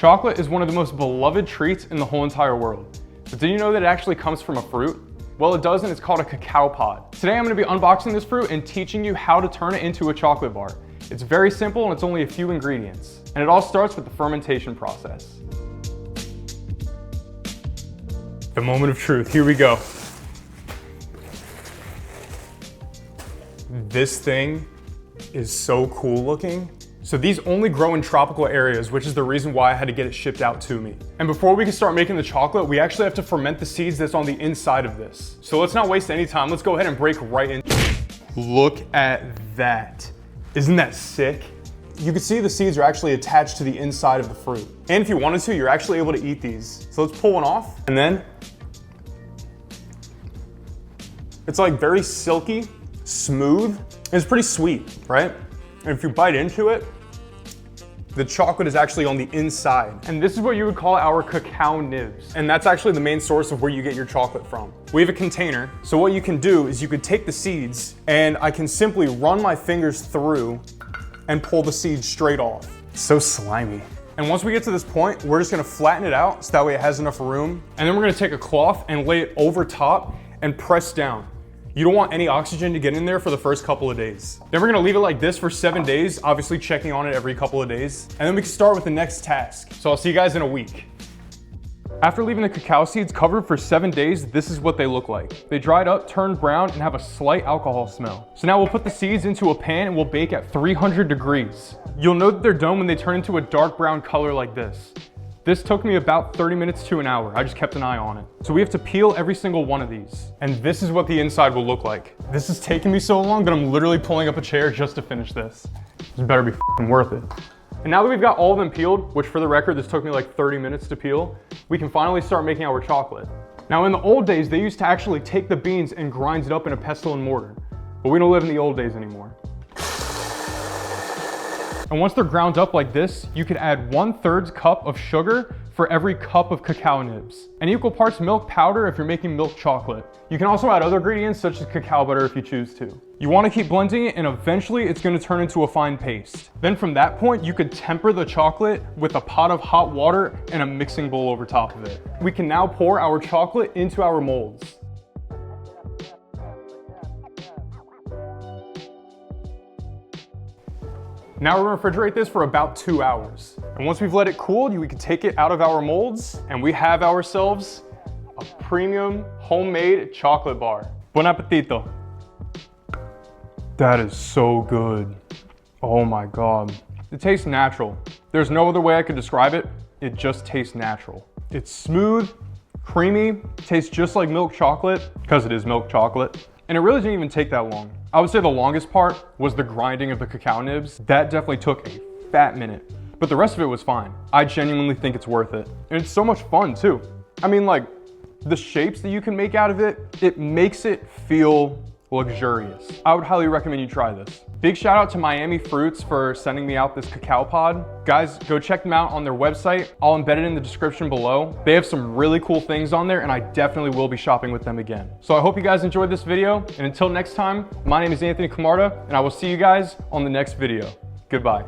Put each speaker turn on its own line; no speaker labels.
Chocolate is one of the most beloved treats in the whole entire world. But did you know that it actually comes from a fruit? Well, it does, and it's called a cacao pod. Today I'm going to be unboxing this fruit and teaching you how to turn it into a chocolate bar. It's very simple and it's only a few ingredients. And it all starts with the fermentation process. The moment of truth, here we go. This thing is so cool looking. So these only grow in tropical areas, which is the reason why I had to get it shipped out to me. And before we can start making the chocolate, we actually have to ferment the seeds that's on the inside of this. So let's not waste any time. Let's go ahead and break right in. Look at that. Isn't that sick? You can see the seeds are actually attached to the inside of the fruit. And if you wanted to, you're actually able to eat these. So let's pull one off. And then it's like very silky, smooth, and it's pretty sweet, right? And if you bite into it, the chocolate is actually on the inside. And this is what you would call our cacao nibs. And that's actually the main source of where you get your chocolate from. We have a container. So what you can do is you could take the seeds and I can simply run my fingers through and pull the seeds straight off. It's so slimy. And once we get to this point, we're just gonna flatten it out so that way it has enough room. And then we're gonna take a cloth and lay it over top and press down. You don't want any oxygen to get in there for the first couple of days. Then we're gonna leave it like this for 7 days, obviously checking on it every couple of days. And then we can start with the next task. So I'll see you guys in a week. After leaving the cacao seeds covered for 7 days, this is what they look like. They dried up, turned brown, and have a slight alcohol smell. So now we'll put the seeds into a pan and we'll bake at 300 degrees. You'll know that they're done when they turn into a dark brown color like this. This took me about 30 minutes to an hour. I just kept an eye on it. So we have to peel every single one of these. And this is what the inside will look like. This is taking me so long that I'm literally pulling up a chair just to finish this. This better be f***ing worth it. And now that we've got all of them peeled, which for the record, this took me like 30 minutes to peel, we can finally start making our chocolate. Now in the old days, they used to actually take the beans and grind it up in a pestle and mortar. But we don't live in the old days anymore. And once they're ground up like this, you could add 1/3 cup of sugar for every cup of cacao nibs, and equal parts milk powder if you're making milk chocolate. You can also add other ingredients such as cacao butter if you choose to. You want to keep blending it and eventually it's going to turn into a fine paste. Then from that point, you could temper the chocolate with a pot of hot water and a mixing bowl over top of it. We can now pour our chocolate into our molds. Now we're gonna refrigerate this for about 2 hours. And once we've let it cool, we can take it out of our molds and we have ourselves a premium homemade chocolate bar. Buon appetito. That is so good. Oh my God. It tastes natural. There's no other way I could describe it. It just tastes natural. It's smooth, creamy, tastes just like milk chocolate, because it is milk chocolate. And it really didn't even take that long. I would say the longest part was the grinding of the cacao nibs. That definitely took a fat minute, but the rest of it was fine. I genuinely think it's worth it. And it's so much fun too. I mean, like the shapes that you can make out of it, it makes it feel luxurious. I would highly recommend you try this. Big shout out to Miami Fruits for sending me out this cacao pod. Guys, go check them out on their website. I'll embed it in the description below. They have some really cool things on there and I definitely will be shopping with them again. So I hope you guys enjoyed this video, and until next time, my name is Anthony Camarda and I will see you guys on the next video. Goodbye.